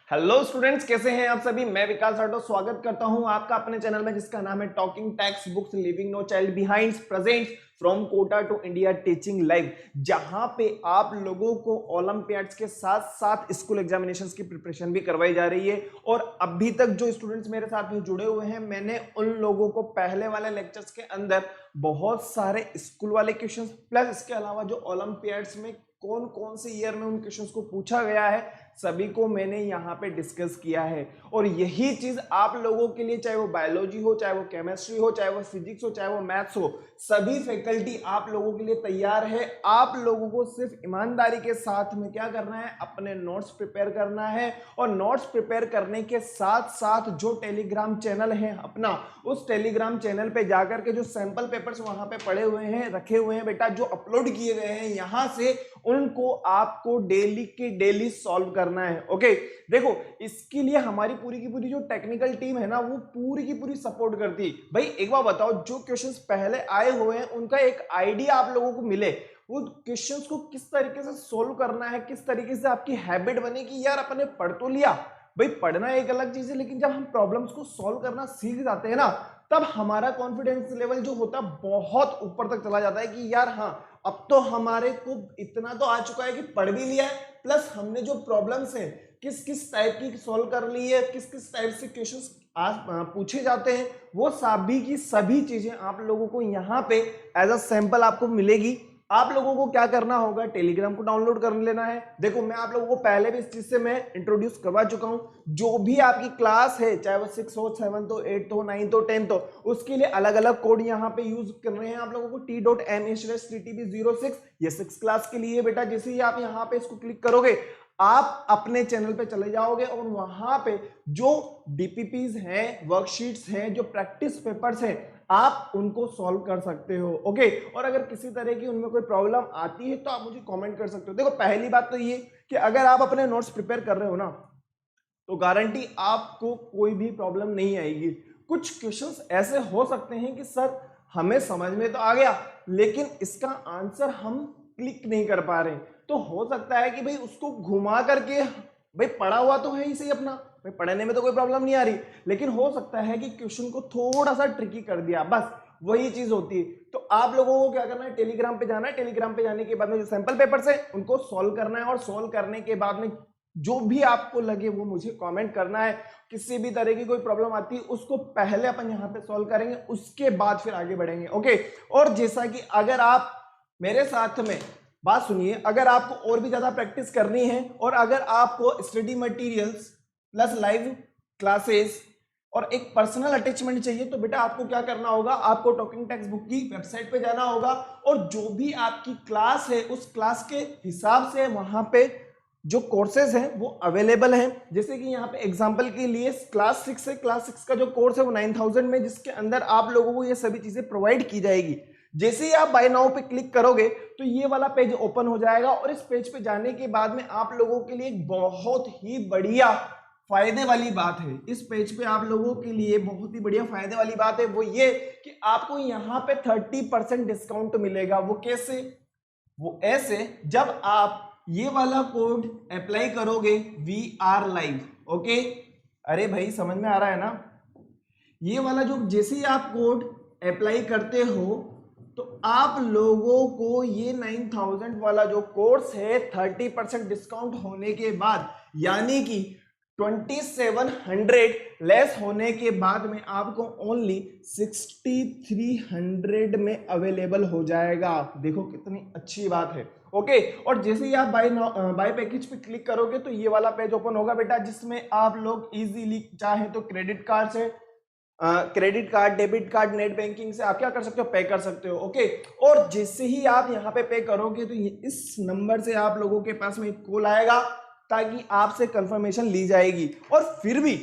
Hello students, कैसे हैं आप सभी। मैं विकास राठौर स्वागत करता हूं आपका अपने चैनल में जिसका नाम है talking text books leaving no child behind presents from Kota to India teaching live, जहां पे आप लोगों को ओलंपियाड्स के साथ साथ स्कूल एग्जामिनेशंस की प्रिपरेशन भी करवाई जा रही है। और अभी तक जो स्टूडेंट्स मेरे साथ में जुड़े हुए हैं, मैंने उन लोगों को पहले वाले लेक्चर्स के अंदर बहुत सारे स्कूल वाले क्वेश्चंस प्लस इसके अलावा जो ओलंपियाड्स में कौन कौन से ईयर में उन क्वेश्चंस को पूछा गया है सभी को मैंने यहाँ पे डिस्कस किया है। और यही चीज आप लोगों के लिए, चाहे वो बायोलॉजी हो, चाहे वो केमिस्ट्री हो, चाहे वो फिजिक्स हो, चाहे वो मैथ्स हो, सभी फैकल्टी आप लोगों के लिए तैयार है। आप लोगों को सिर्फ ईमानदारी के साथ में क्या करना है, अपने नोट्स प्रिपेयर करना है। और नोट्स प्रिपेयर करने के साथ साथ जो टेलीग्राम चैनल है अपना, उस टेलीग्राम चैनल पे जाकर के जो सैंपल पेपर्स वहां पे पड़े हुए हैं, रखे हुए हैं बेटा, जो अपलोड किए गए हैं यहां से, उनको आपको डेली के डेली सॉल्व करना है। ओके, देखो इसके लिए हमारी पूरी की पूरी जो टेक्निकल टीम है ना, वो पूरी की पूरी सपोर्ट करती है। भाई एक बार बताओ, जो क्वेश्चंस पहले आए हुए हैं उनका एक आइडिया आप लोगों को मिले, वो क्वेश्चंस को किस तरीके से सोल्व करना है, किस तरीके से आपकी हैबिट बने कि यार अपने पढ़ तो लिया। भाई पढ़ना एक अलग चीज है, लेकिन जब हम प्रॉब्लम्स को सॉल्व करना सीख जाते हैं ना, तब हमारा कॉन्फिडेंस लेवल जो होता है बहुत ऊपर तक चला जाता है कि यार हाँ, अब तो हमारे को इतना तो आ चुका है कि पढ़ भी लिया है, प्लस हमने जो प्रॉब्लम्स हैं किस किस टाइप की सॉल्व कर ली है, किस किस टाइप से क्वेश्चंस आज पूछे जाते हैं, वो सभी की सभी चीजें आप लोगों को यहाँ पे एज अ सैंपल आपको मिलेगी। आप लोगों को क्या करना होगा, टेलीग्राम को डाउनलोड कर लेना है। देखो मैं आप लोगों को पहले भी इस चीज से मैं इंट्रोड्यूस करवा चुका हूं। जो भी आपकी क्लास है, चाहे वो 6 हो, 7 हो, 8 हो, 9 हो, 10 हो, उसके लिए अलग अलग कोड यहाँ पे यूज कर रहे हैं आप लोगों को। t.me/ttb06 ये 6 क्लास के लिए बेटा। जैसे ही आप यहाँ पे इसको क्लिक करोगे, आप अपने चैनल पे चले जाओगे और वहां पे जो डीपीपीज हैं, वर्कशीट्स हैं, जो प्रैक्टिस पेपर्स हैं, आप उनको सॉल्व कर सकते हो। ओके, और अगर किसी तरह की उनमें कोई प्रॉब्लम आती है तो आप मुझे कमेंट कर सकते हो। देखो पहली बात तो ये कि अगर आप अपने नोट्स प्रिपेयर कर रहे हो ना, तो गारंटी आपको कोई भी प्रॉब्लम नहीं आएगी। कुछ क्वेश्चंस ऐसे हो सकते हैं कि सर हमें समझ में तो आ गया, लेकिन इसका आंसर हम क्लिक नहीं कर पा रहे, तो हो सकता है कि भाई उसको घुमा करके, भाई पढ़ा हुआ तो है ही सही अपना, भाई पढ़ने में तो कोई प्रॉब्लम नहीं आ रही, लेकिन हो सकता है कि क्वेश्चन को थोड़ा सा ट्रिकी कर दिया, बस वही चीज होती है। तो आप लोगों को क्या करना है, टेलीग्राम पे जाना है। टेलीग्राम पे जाने के बाद में जो सैंपल पेपर्स है उनको सॉल्व करना है, और सॉल्व करने के बाद में जो भी आपको लगे वो मुझे कमेंट करना है। किसी भी तरह की कोई प्रॉब्लम आती है उसको पहले अपन यहाँ पे सॉल्व करेंगे, उसके बाद फिर आगे बढ़ेंगे। ओके, और जैसा कि अगर आप मेरे साथ में बात सुनिए, अगर आपको और भी ज्यादा प्रैक्टिस करनी है और अगर आपको study materials plus live classes और एक पर्सनल अटैचमेंट चाहिए, तो बेटा आपको क्या करना होगा, आपको टॉकिंग टेक्स्ट बुक की वेबसाइट पे जाना होगा और जो भी आपकी क्लास है उस क्लास के हिसाब से वहां पे जो कोर्सेज हैं वो अवेलेबल हैं। जैसे कि यहाँ पे एग्जांपल के लिए क्लास 6 है, क्लास 6 का जो कोर्स है वो 9000 में, जिसके अंदर आप लोगों को ये सभी चीजें प्रोवाइड की जाएगी। जैसे ही आप बाय नाउ पे क्लिक करोगे तो ये वाला पेज ओपन हो जाएगा, और इस पेज पे जाने के बाद में आप लोगों के लिए एक बहुत ही बढ़िया फायदे वाली बात है। इस पेज पे आप लोगों के लिए बहुत ही बढ़िया फायदे वाली बात है, वो ये कि आपको यहाँ पे 30% डिस्काउंट मिलेगा। वो कैसे, वो ऐसे, जब आप ये वाला कोड अप्लाई करोगे VR लाइव। ओके, अरे भाई समझ में आ रहा है ना, ये वाला जो जैसे ही आप कोड अप्लाई करते हो तो आप लोगों को ये 9000 वाला जो कोर्स है 30% डिस्काउंट होने के बाद, यानी कि 2700 लेस होने के बाद में आपको ओनली 6300 में अवेलेबल हो जाएगा। देखो कितनी अच्छी बात है। ओके, और जैसे ही आप बाय पैकेज पे क्लिक करोगे तो ये वाला पेज ओपन होगा बेटा, जिसमें आप लोग इजीली चाहे तो क्रेडिट कार्ड से, credit card, debit card, net banking से आप क्या कर सकते हो, पे कर सकते हो। ओके, और जैसे ही आप यहाँ पे करोगे तो इस नंबर से आप लोगों के पास में एक कॉल आएगा ताकि आपसे कंफर्मेशन ली जाएगी। और फिर भी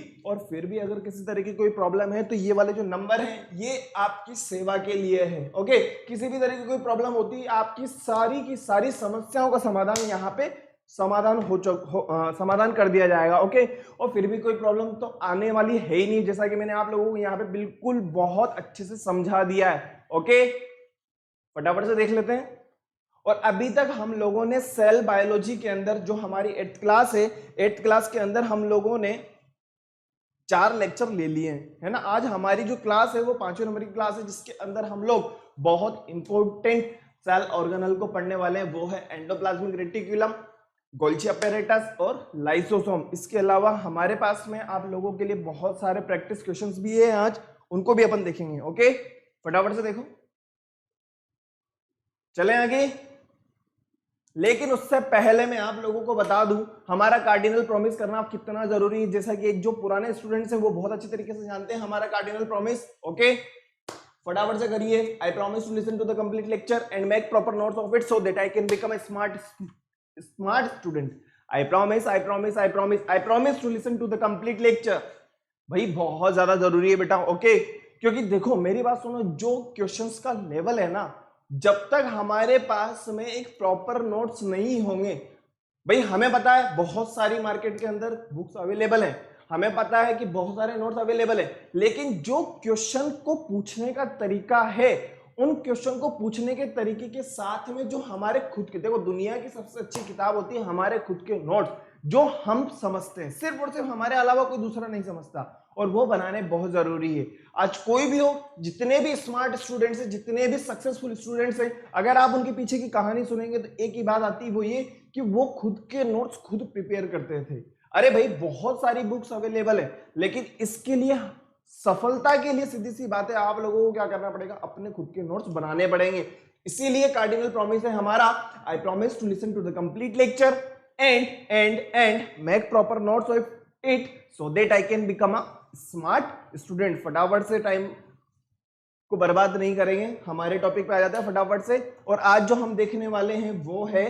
अगर किसी तरह की कोई प्रॉब्लम है तो ये वाले जो नंबर है ये आपकी सेवा के लिए है। ओके, किसी भी तरह की कोई प्रॉब्लम होती है, आपकी सारी की सारी समस्याओं का समाधान यहाँ पे समाधान कर दिया जाएगा। ओके, और फिर भी कोई प्रॉब्लम तो आने वाली है ही नहीं, जैसा कि मैंने आप लोगों को यहाँ पे बिल्कुल बहुत अच्छे से समझा दिया है। ओके, फटाफट से देख लेते हैं। और अभी तक हम लोगों ने सेल बायोलॉजी के अंदर, जो हमारी 8th क्लास है, 8th क्लास के अंदर हम लोगों ने 4 लेक्चर ले लिए हैं, है ना। आज हमारी जो क्लास है वो 5वें नंबर की क्लास है, जिसके अंदर हम लोग बहुत इंपॉर्टेंट सेल ऑर्गेनल को पढ़ने वाले हैं। वो है एंडोप्लाज्मिक रेटिकुलम, गोल्गी अपैरेटस और लाइसोसोम। इसके अलावा हमारे पास में आप लोगों के लिए बहुत सारे प्रैक्टिस क्वेश्चंस भी है आज, उनको भी अपन देखेंगे। ओके, फटाफट से देखो, चलें आगे। लेकिन उससे पहले मैं आप लोगों को बता दूं, हमारा कार्डिनल प्रॉमिस करना कितना जरूरी है। जैसा कि जो पुराने स्टूडेंट्स हैं वो बहुत अच्छी तरीके से जानते हैं हमारा कार्डिनल प्रॉमिस। ओके, फटाफट से करिए। I promise to listen to the complete lecture and make proper notes of it so that I can become a smart student. I promise to listen to the complete lecture. भाई बहुत ज्यादा जरूरी है बेटा। Okay, क्योंकि देखो मेरी बात सुनो, जो क्वेश्चंस का लेवल है ना, जब तक हमारे पास में एक प्रॉपर नोट्स नहीं होंगे, भाई हमें पता है बहुत सारी मार्केट के अंदर बुक्स अवेलेबल हैं, हमें पता है कि बहुत सारे नोट्स अवेलेबल है, लेकिन जो क्वेश्चन को पूछने का तरीका है, उन क्वेश्चन को पूछने के तरीके के साथ में जो हमारे खुद के, देखो दुनिया की सबसे अच्छी किताब होती है हमारे खुद के नोट्स, जो हम समझते हैं, सिर्फ और सिर्फ हमारे अलावा कोई दूसरा नहीं समझता, और वो बनाने बहुत जरूरी है। आज कोई भी हो, जितने भी स्मार्ट स्टूडेंट्स हैं, जितने भी सक्सेसफुल स्टूडेंट्स हैं, अगर आप उनके पीछे की कहानी सुनेंगे तो एक ही बात आती है, वो ये कि वो खुद के नोट्स खुद प्रिपेयर करते थे। अरे भाई बहुत सारी बुक्स अवेलेबल है, लेकिन इसके लिए, सफलता के लिए सीधी सी बात है, आप लोगों को क्या करना पड़ेगा, अपने खुद के नोट्स बनाने पड़ेंगे। इसीलिए कार्डिनल प्रॉमिस है हमारा, I promise to listen to the complete lecture and make proper notes of it so that I can become a smart student. फटाफट से, टाइम को बर्बाद नहीं करेंगे, हमारे टॉपिक पे आ जाता है फटाफट से। और आज जो हम देखने वाले हैं वो है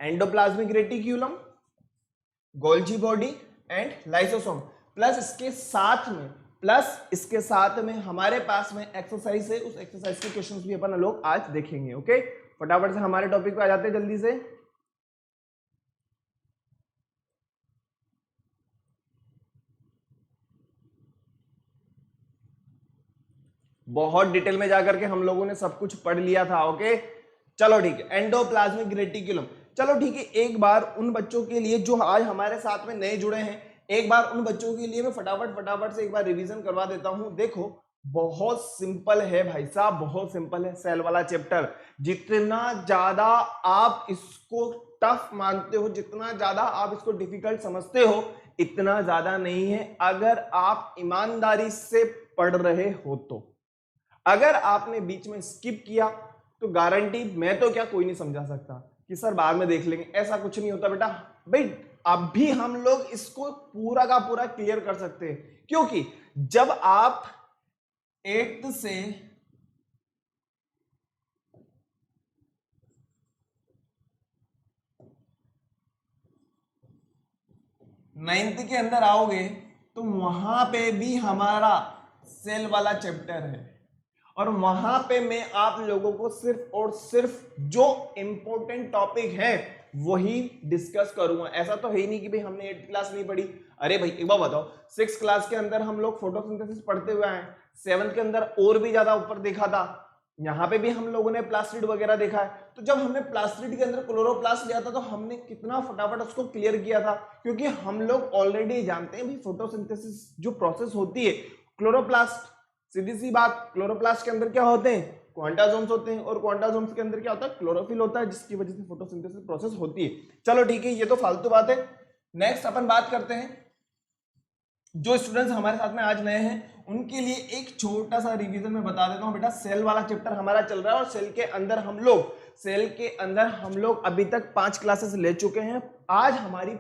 endoplasmic reticulum, Golgi body and lysosome. Plus इसके साथ में हमारे पास में एक्सरसाइज है, उस एक्सरसाइज के क्वेश्चंस भी अपन लोग आज देखेंगे। ओके, फटाफट से हमारे टॉपिक पे आ जाते हैं जल्दी से। बहुत डिटेल में जाकर के हम लोगों ने सब कुछ पढ़ लिया था। ओके, चलो ठीक है, एंडोप्लाज्मिक रेटिकुलम। चलो ठीक है, एक बार उन बच्चों के लिए जो आज हमारे साथ में नए जुड़े हैं, एक बार उन बच्चों के लिए मैं फटाफट से एक बार रिवीजन करवा देता हूं। देखो बहुत सिंपल है भाई साहब, बहुत सिंपल है सेल वाला चैप्टर। जितना ज्यादा आप इसको टफ मानते हो, जितना ज्यादा आप इसको डिफिकल्ट समझते हो, इतना ज्यादा नहीं है अगर आप ईमानदारी से पढ़ रहे हो तो। अगर आपने बीच में स्किप किया तो गारंटी, मैं तो क्या कोई नहीं समझा सकता कि सर बाद में देख लेंगे, ऐसा कुछ नहीं होता बेटा। भाई अब भी हम लोग इसको पूरा का पूरा क्लियर कर सकते हैं, क्योंकि जब आप 8th से 9th के अंदर आओगे तो वहां पे भी हमारा सेल वाला चैप्टर है, और वहां पे मैं आप लोगों को सिर्फ और सिर्फ जो इंपॉर्टेंट टॉपिक है वही डिस्कस करूंगा। ऐसा तो है ही नहीं कि भाई हमने 8th क्लास नहीं पढ़ी। अरे भाई एक बार बताओ, 6th क्लास के अंदर हम लोग फोटोसिंथेसिस पढ़ते हुए आए, 7th के अंदर और भी ज्यादा ऊपर देखा था, यहाँ पे भी हम लोगों ने प्लास्टिड वगैरह देखा है। तो जब हमने प्लास्टिड के अंदर क्लोरोप्लास्ट लिया था तो हमने कितना फटाफट उसको क्लियर किया था, क्योंकि हम लोग ऑलरेडी जानते हैं भाई फोटोसिंथेसिस जो प्रोसेस होती है, क्लोरोप्लास्ट, सीधी सी बात, क्लोरोप्लास्ट के अंदर क्या होते हैं, क्वांटासोम्स होते हैं, और क्वांटासोम्स के अंदर क्या होता है, क्लोरोफिल होता है, जिसकी वजह से फोटोसिंथेसिस प्रोसेस होती है। चलो ठीक है, ये तो फालतू बात है। नेक्स्ट अपन बात करते हैं, जो स्टूडेंट्स हमारे साथ में आज नए हैं उनके लिए एक छोटा सा रिवीजन में बता देता हूं बेटा। सेल वाला चैप्टर हमारा चल रहा है, और सेल के अंदर हम लोग अभी तक 5 क्लासेस ले चुके हैं। आज हमारी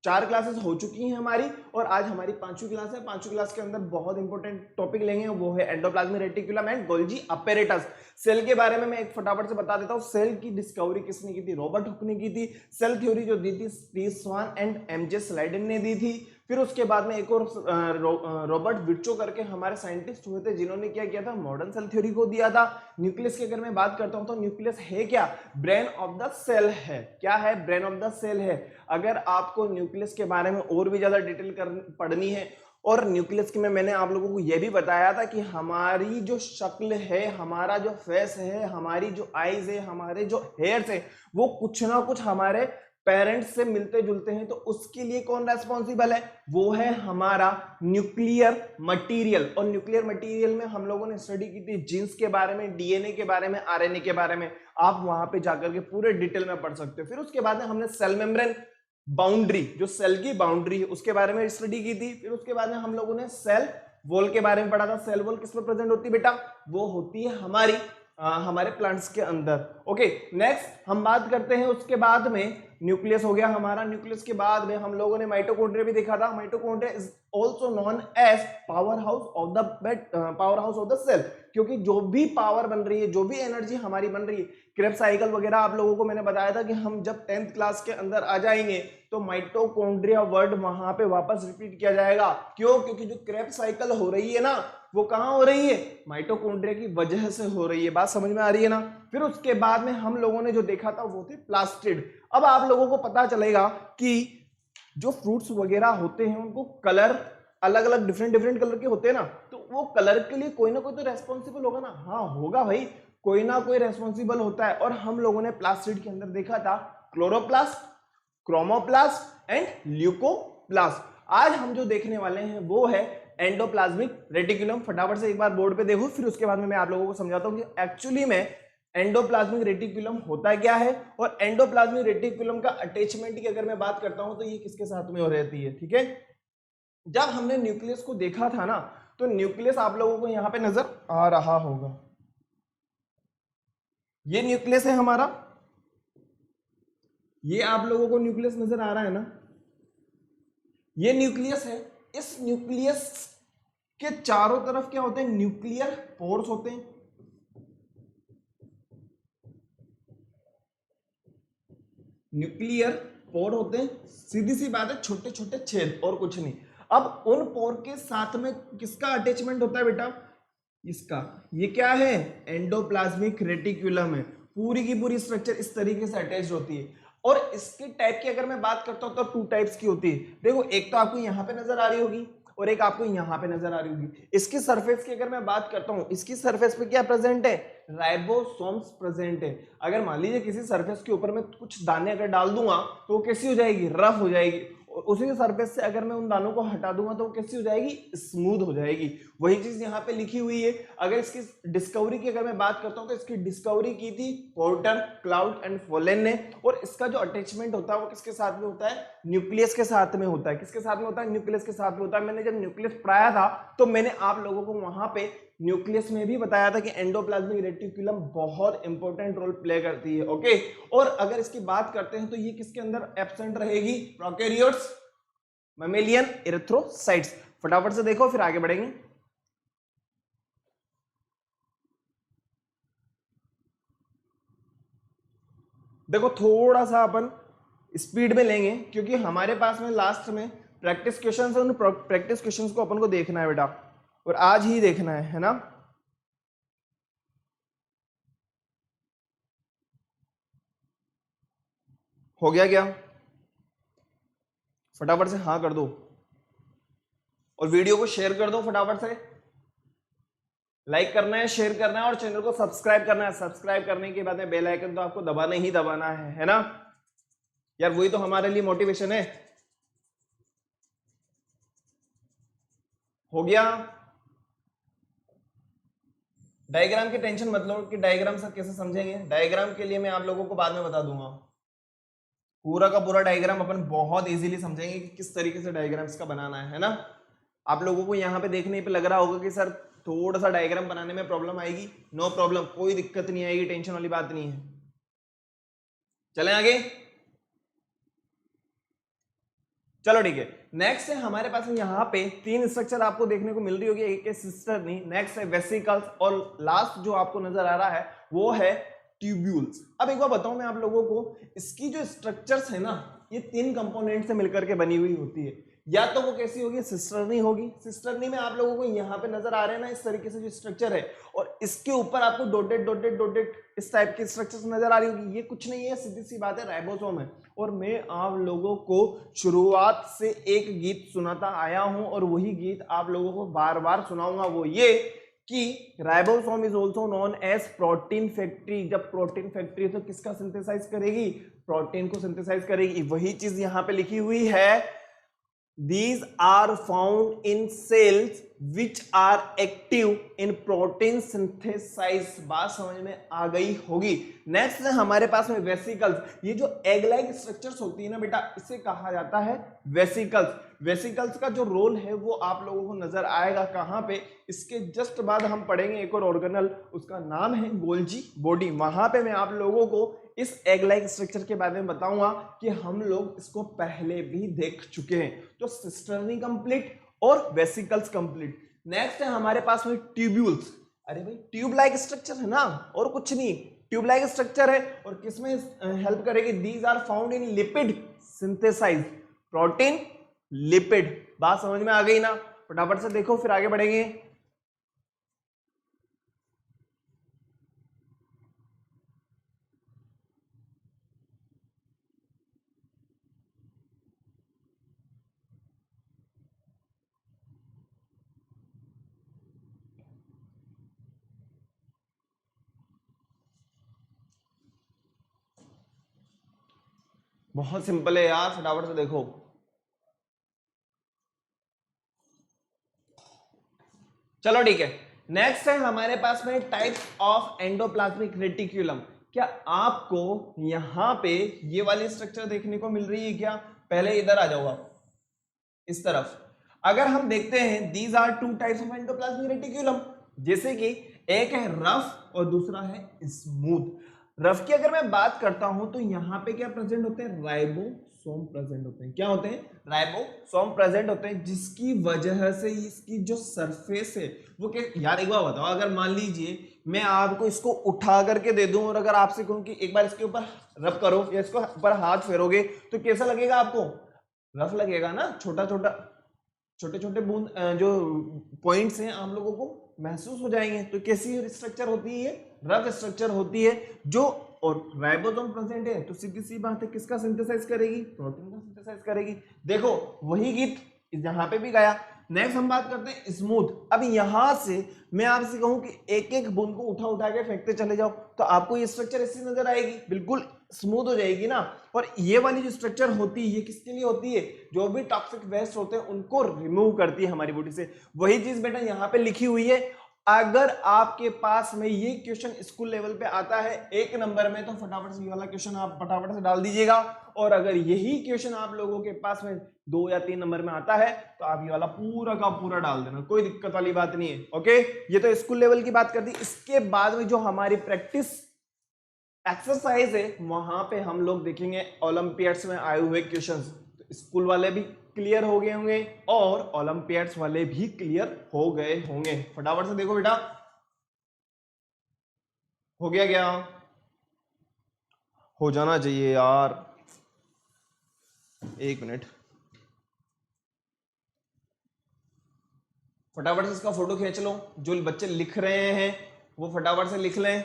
4 क्लासेस हो चुकी हैं हमारी, और आज हमारी 5वीं क्लास है। 5वीं क्लास के अंदर बहुत इंपॉर्टेंट टॉपिक लेंगे, वो है endoplasmic reticulum and Golgi apparatus. Cell के बारे में मैं एक फटाफट से बता देता हूं। सेल की डिस्कवरी किसने की थी, रॉबर्ट हुक ने की थी। सेल थ्योरी जो दी थी Steve Schwann and MJ Schleiden ने दी थी। फिर उसके बाद में एक और रॉबर्ट विर्चो करके हमारे साइंटिस्ट हुए थे, जिन्होंने क्या किया था, मॉडर्न सेल थ्योरी को दिया था। न्यूक्लियस की अगर मैं बात करता हूं तो न्यूक्लियस है क्या, ब्रेन ऑफ द सेल है। क्या है, ब्रेन ऑफ द सेल है। अगर आपको न्यूक्लियस के बारे में और भी ज्यादा डिटेल पढ़नी है और न्यूक्लियस की में मैंने आप लोगों को यह भी बताया था कि हमारी जो शक्ल है, हमारा जो फेस है, हमारी जो आईज है, हमारे जो हेयर्स है, वो कुछ ना कुछ हमारे पेरेंट्स से मिलते जुलते हैं। तो उसके लिए कौन रेस्पॉन्सिबल है? वो है हमारा न्यूक्लियर मटेरियल। और न्यूक्लियर मटेरियल में हम लोगों ने स्टडी की थी जीन्स के बारे में, डीएनए के बारे में, आरएनए के बारे में। आप वहां पे जाकर के पूरे डिटेल में पढ़ सकते हो। फिर उसके बाद में हमने सेल मेम्ब्रेन बाउंड्री, जो सेल की बाउंड्री है, उसके बारे में स्टडी की थी। फिर उसके बाद में हम लोगों ने सेल वॉल के बारे में पढ़ा था। सेल वॉल किस में प्रेजेंट होती है बेटा? वो होती है हमारे प्लांट्स के अंदर। ओके, नेक्स्ट हम बात करते हैं उसके बाद में, न्यूक्लियस हो गया हमारा। न्यूक्लियस के बाद में हम लोगों ने माइटोकॉन्ड्रिया भी देखा था। Mitochondria is also known as powerhouse of the cell, क्योंकि जो भी पावर बन रही है, जो भी एनर्जी हमारी बन रही है, क्रेब्स साइकिल वगैरह आप लोगों को मैंने बताया था कि हम जब 10th क्लास के अंदर आ जाएंगे तो माइटोकॉन्ड्रिया वर्ड वहां पे वापस रिपीट किया जाएगा। क्यों? क्योंकि जो क्रेब्स साइकिल हो रही है ना, वो कहां हो रही है? माइटोकॉन्ड्रिया की वजह से हो रही है। बात समझ में आ रही है ना? फिर उसके बाद में हम लोगों ने जो देखा था वो थे प्लास्टिड। अब आप लोगों को पता चलेगा कि जो फ्रूट्स वगैरह होते हैं उनको कलर अलग अलग डिफरेंट कलर के होते हैं ना, तो वो कलर के लिए कोई ना कोई तो रेस्पॉन्सिबल होगा ना। हाँ होगा भाई, कोई ना कोई रेस्पॉन्सिबल होता है। और हम लोगों ने प्लास्टिड के अंदर देखा था क्लोरोप्लास्ट, क्रोमोप्लास्ट एंड ल्यूकोप्लास्ट। आज हम जो देखने वाले हैं वो है एंडोप्लाज्मिक रेटिकुलम। फटाफट से एक बार बोर्ड पे देखो, फिर उसके बाद में मैं आप लोगों को समझाता हूं कि एक्चुअली में एंडोप्लाज्मिक रेटिकुलम होता क्या है। और एंडोप्लाज्मिक रेटिकुलम का अटैचमेंट की अगर मैं बात करता हूं तो ये किसके साथ में हो रहती है? ठीक है, जब हमने न्यूक्लियस को देखा था ना, तो न्यूक्लियस आप लोगों को यहां पे नजर आ रहा होगा। ये न्यूक्लियस है हमारा, ये आप लोगों को न्यूक्लियस नजर आ रहा है ना, ये न्यूक्लियस है। इस न्यूक्लियस के चारों तरफ क्या होते हैं? न्यूक्लियर पोर्स होते हैं। न्यूक्लियर पोर होते हैं, सीधी सी बात है, छोटे छोटे छेद और कुछ नहीं। अब उन पोर के साथ में किसका अटैचमेंट होता है बेटा? इसका। ये क्या है? एंडोप्लाज्मिक रेटिकुलम है। पूरी की पूरी स्ट्रक्चर इस तरीके से अटैच होती है। और इसके टाइप की अगर मैं बात करता हूं तो 2 टाइप्स की होती है। देखो, एक तो आपको यहां पे नजर आ रही होगी और एक आपको यहां पे नजर आ रही होगी। इसकी सरफेस की अगर मैं बात करता हूं, इसकी सरफेस पे क्या प्रेजेंट है? राइबोसोम्स प्रेजेंट है। अगर मान लीजिए किसी सरफेस के ऊपर मैं कुछ दाने अगर डाल दूंगा तो वो कैसी हो जाएगी? रफ हो जाएगी। और उसी सरफेस से अगर मैं उन दानों को हटा दूंगा तो वो कैसी हो जाएगी? स्मूथ हो जाएगी। वही चीज यहाँ पे लिखी हुई है। अगर इसकी डिस्कवरी की अगर मैं बात करता हूँ तो इसकी डिस्कवरी की थी पोर्टर, क्लाउड एंड फोलेन ने। और इसका जो अटैचमेंट होता है वो किसके साथ में होता है? न्यूक्लियस के साथ में होता है। किसके साथ में होता है? न्यूक्लियस के साथ में होता है। मैंने जब न्यूक्लियस पढ़ाया था तो मैंने आप लोगों को वहां पे न्यूक्लियस में भी बताया था कि एंडोप्लाज्मिक रेटिकुलम बहुत इंपॉर्टेंट रोल प्ले करती है। ओके, और अगर इसकी बात करते हैं तो ये किसके अंदर एब्सेंट रहेगी? Prokaryotes, mammalian, erythrocytes. फटाफट से देखो फिर आगे बढ़ेंगे। देखो, थोड़ा सा अपन स्पीड में लेंगे क्योंकि हमारे पास में लास्ट में प्रैक्टिस क्वेश्चंस है। उन प्रैक्टिस क्वेश्चंस को अपन को देखना है बेटा, और आज ही देखना है ना। हो गया क्या? फटाफट से हाँ कर दो और वीडियो को शेयर कर दो। फटाफट से लाइक करना है, शेयर करना है और चैनल को सब्सक्राइब करना है। सब्सक्राइब करने के बाद में बेल आइकन तो आपको दबाना ही दबाना है ना यार, वही तो हमारे लिए मोटिवेशन है। हो गया? डायग्राम की टेंशन मत लो कि डायग्राम सब कैसे समझेंगे। डायग्राम के लिए मैं आप लोगों को बाद में बता दूंगा। पूरा का पूरा डायग्राम अपन बहुत इजीली समझेंगे कि किस तरीके से डायग्राम्स का बनाना है ना। आप लोगों को यहाँ पे देखने पे लग रहा होगा कि सर थोड़ा सा डायग्राम बनाने में प्रॉब्लम आएगी। नो प्रॉब्लम, कोई दिक्कत नहीं आएगी, टेंशन वाली बात नहीं है। चलें आगे। चलो ठीक है, नेक्स्ट है हमारे पास यहाँ पे 3 स्ट्रक्चर आपको देखने को मिल रही होगी। एक है सिस्टर्नी, नेक्स्ट है वेसिकल्स, और लास्ट जो आपको नजर आ रहा है वो है ट्यूब्यूल्स। अब एक बार बताऊं मैं आप लोगों को, इसकी जो स्ट्रक्चर्स है ना, ये 3 कंपोनेंट से मिलकर के बनी हुई होती है। या तो वो कैसी होगी, सिस्टर्नी होगी। सिस्टर्नी में आप लोगों को यहाँ पे नजर आ रहे हैं ना इस तरीके से जो स्ट्रक्चर है, और इसके ऊपर आपको डॉटेड डॉटेड डॉटेड इस टाइप के स्ट्रक्चर्स नजर आ रही होगी। ये कुछ नहीं है, सीधी सी बात है, राइबोसोम है। और मैं आप लोगों को शुरुआत से एक गीत सुनाता आया हूं और वही गीत आप लोगों को बार बार सुनाऊंगा, वो ये कि ribosome is also known as protein factory. जब प्रोटीन फैक्ट्री तो किसका सिंथेसाइज करेगी, प्रोटीन को सिंथेसाइज करेगी। वही चीज यहां पे लिखी हुई है, these are found in cells which are active in protein synthesis। बात समझ में आ गई होगी। नेक्स्ट है हमारे पास में वेसिकल्स। ये जो एग लाइक स्ट्रक्चर्स होती है ना बेटा, इसे कहा जाता है वेसिकल्स। वेसिकल्स का जो रोल है वो आप लोगों को नजर आएगा कहां पे, इसके जस्ट बाद हम पढ़ेंगे एक और ऑर्गेनल, उसका नाम है गोल्जी बॉडी। वहां पे मैं आप लोगों को इस एग लाइक स्ट्रक्चर के बारे में बताऊंगा कि हम लोग इसको पहले भी देख चुके हैं। तो सिस्टर्नी कंप्लीट और वेसिकल्स कंप्लीट। नेक्स्ट है हमारे पास में ट्यूब्यूल्स। अरे भाई ट्यूब लाइक स्ट्रक्चर है ना, और कुछ नहीं, ट्यूब लाइक स्ट्रक्चर है। और किसमें हेल्प करेगी, these are found in lipid synthesise. Protein lipid, बात समझ में आ गई ना। फटाफट से देखो फिर आगे बढ़ेंगे। बहुत सिंपल है यार, फटाफट से देखो। चलो ठीक है, नेक्स्ट है हमारे पास में टाइप्स ऑफ एंडोप्लाज्मिक रेटिक्यूलम। क्या आपको यहां पे ये वाली स्ट्रक्चर देखने को मिल रही है क्या? पहले इधर आ जाओ आप, इस तरफ। अगर हम देखते हैं these are two types of endoplasmic reticulum, जैसे कि एक है रफ और दूसरा है स्मूथ। रफ की अगर मैं बात करता हूं तो यहां पे क्या प्रेजेंट होते हैं, राइबोसोम प्रेजेंट होते हैं। क्या होते हैं, राइबोसोम प्रेजेंट होते हैं, जिसकी वजह से इसकी जो सरफेस है वो क्या। यार एक बार बताओ, अगर मान लीजिए मैं आपको इसको उठा करके दे दूं और अगर आपसे कहूं कि एक बार इसके ऊपर रब करो या इसको ऊपर हाथ फेरोगे तो कैसा लगेगा आपको, रफ लगेगा ना। छोटा छोटा छोटे छोटे बूंद जो पॉइंट्स हैं आप लोगों को महसूस हो जाएंगे। तो कैसी स्ट्रक्चर होती है, रफ स्ट्रक्चर होती है जो, और राइबोसोम प्रेजेंट है तो सीधी सी बात है किसका सिंथेसाइज करेगी, प्रोटीन का सिंथेसाइज करेगी। देखो वही गीत यहां पे भी गाया। नेक्स्ट हम बात करते हैं स्मूथ। अब यहां से मैं आपसे कहूं कि एक एक बूंद को उठा उठा के फेंकते चले जाओ तो आपको ये स्ट्रक्चर ऐसी नजर आएगी, बिल्कुल स्मूथ हो जाएगी ना। और ये वाली जो स्ट्रक्चर होती है ये किसके लिए होती है, जो भी टॉक्सिक वेस्ट होते हैं उनको रिमूव करती है हमारी बॉडी से। वही चीज बेटा यहाँ पे लिखी हुई है। अगर आपके पास में ये क्वेश्चन स्कूल लेवल पे आता है 1 नंबर में तो फटाफट से ये वाला क्वेश्चन आप फटाफट से डाल दीजिएगा। और अगर यही क्वेश्चन आप लोगों के पास में 2 या 3 नंबर में आता है तो आप ये वाला पूरा का पूरा डाल देना, कोई दिक्कत वाली बात नहीं है। ओके, ये तो स्कूल लेवल की बात कर दी। इसके बाद में जो हमारी प्रैक्टिस एक्सरसाइज है वहां पे हम लोग देखेंगे ओलंपियाड्स में आए हुए क्वेश्चंस। तो स्कूल वाले भी क्लियर हो गए होंगे और ओलंपियाड्स वाले भी क्लियर हो गए होंगे। फटाफट से देखो बेटा, हो गया क्या, हो जाना चाहिए यार, 1 मिनट। फटाफट से इसका फोटो खींच लो, जो बच्चे लिख रहे हैं वो फटाफट से लिख लें।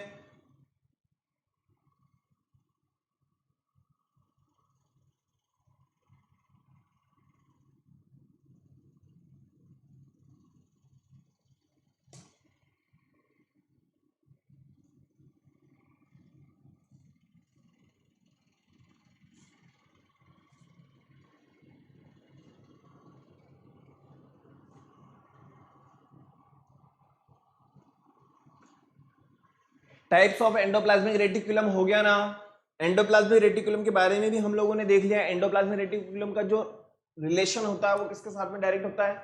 टाइप्स ऑफ एंडोप्लाज्मिक रेटिकुलम हो गया ना। एंडोप्लाज्मिक रेटिकुलम के बारे में भी हम लोगों ने देख लिया। एंडोप्लाज्मिक रेटिकुलम का जो रिलेशन होता है वो किसके साथ में डायरेक्ट होता है,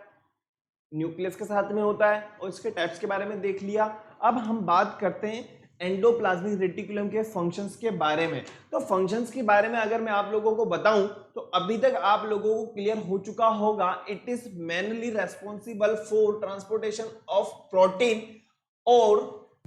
न्यूक्लियस के साथ में होता है। और इसके टाइप्स के बारे में देख लिया। अब हम बात करते हैं एंडोप्लाज्मिक रेटिकुलम के फंक्शंस के बारे में। तो फंक्शंस के बारे में अगर मैं आप लोगों को बताऊं तो अभी तक आप लोगों को क्लियर हो चुका होगा। It is mainly responsible for transportation of protein और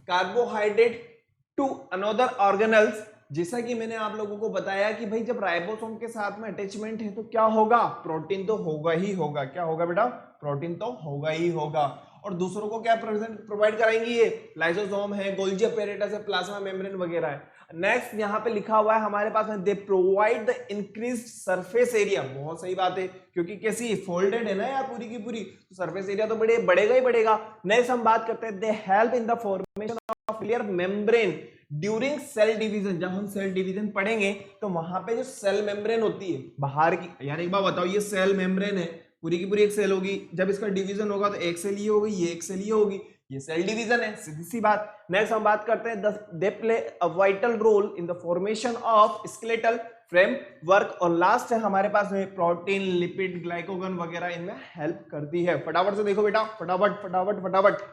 कार्बोहाइड्रेट टू अनदर ऑर्गेनल्स जैसा कि मैंने आप लोगों को बताया कि भाई जब राइबोसोम के साथ में अटैचमेंट है तो क्या होगा, प्रोटीन तो होगा ही होगा। क्या होगा बेटा, प्रोटीन तो होगा ही होगा। और दूसरों को क्या प्रोवाइड कराएंगी, ये लाइसोसोम है, गोल्जी अपैरेटस है, प्लाज्मा मेम्ब्रेन वगैरह है। नेक्स्ट यहाँ पे लिखा हुआ है हमारे पास में, they provide the increased surface area. बहुत सही बात है, क्योंकि कैसी फोल्डेड है ना यार पूरी की पूरी, तो सरफेस एरिया तो बढ़ेगा ही बढ़ेगा। नेक्स्ट हम बात करते हैं, they help in the formation of clear membrane during cell division. जब हम सेल डिवीजन पढ़ेंगे तो वहां पे जो सेल मेम्ब्रेन होती है बाहर की, यार एक बार बताओ, ये सेल मेम्ब्रेन है, पूरी की पूरी एक सेल होगी, जब इसका डिवीजन होगा तो एक सेल ये होगी, ये एक सेल ये होगी, ये सेल डिवीजन है, सीधी सी बात। नेक्स्ट हम बात करते हैं, they play a vital role in the formation of skeletal framework. और लास्ट है हमारे पास में प्रोटीन, लिपिड, ग्लाइकोजन वगैरह इनमें हेल्प करती है। फटाफट से देखो बेटा, फटाफट फटाफट फटाफट।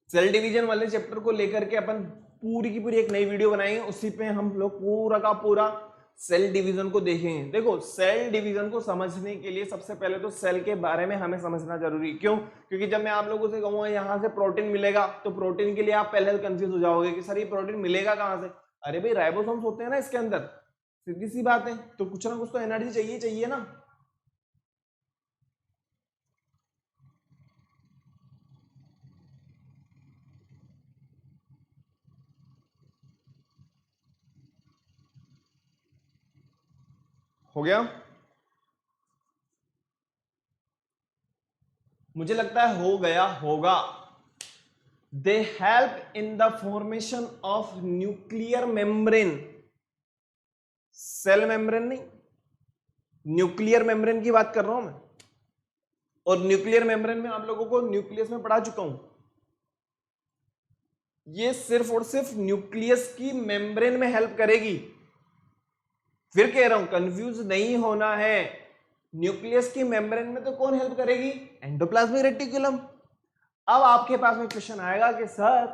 सेल डिवीजन वाले चैप्टर को लेकर के अपन पूरी की पूरी एक नई वीडियो बनाएंगे, उसी पे हम लोग पूरा का पूरा सेल डिवीजन को देखेंगे। देखो सेल डिवीजन को समझने के लिए सबसे पहले तो सेल के बारे में हमें समझना जरूरी। क्यों? क्योंकि जब मैं आप लोगों से कहूंगा यहां से प्रोटीन मिलेगा, तो प्रोटीन के लिए आप पहले कंफ्यूज हो जाओगे कि सर ये प्रोटीन मिलेगा कहां से। अरे भाई राइबोसोम्स होते हैं ना इसके अंदर, सीधी सी बात है, तो कुछ ना कुछ तो एनर्जी चाहिए ना। हो गया? मुझे लगता है हो गया होगा। They help in the formation of nuclear membrane, cell membrane नहीं, न्यूक्लियर मेम्ब्रेन की बात कर रहा हूं मैं। और न्यूक्लियर मेम्ब्रेन में आप लोगों को न्यूक्लियस में पढ़ा चुका हूं, ये सिर्फ और सिर्फ न्यूक्लियस की मेम्ब्रेन में हेल्प करेगी। फिर कह रहा हूं कंफ्यूज नहीं होना है, न्यूक्लियस की मेम्ब्रेन में तो कौन हेल्प करेगी, एंडोप्लाज्मिक रेटिकुलम। अब आपके पास में क्वेश्चन आएगा कि सर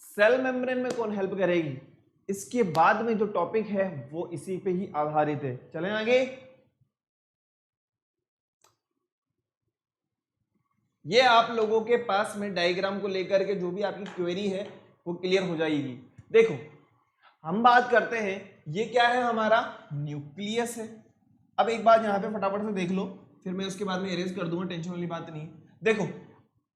सेल मेम्ब्रेन में कौन हेल्प करेगी, इसके बाद में जो टॉपिक है वो इसी पे ही आधारित है। चलें आगे। ये आप लोगों के पास में डायग्राम को लेकर के जो भी आपकी क्वेरी है वो क्लियर हो जाएगी। देखो हम बात करते हैं, ये क्या है हमारा न्यूक्लियस है। अब एक बात यहां पे फटाफट से देख लो, फिर मैं उसके बाद में इरेज कर दूंगा, टेंशन वाली बात नहीं। देखो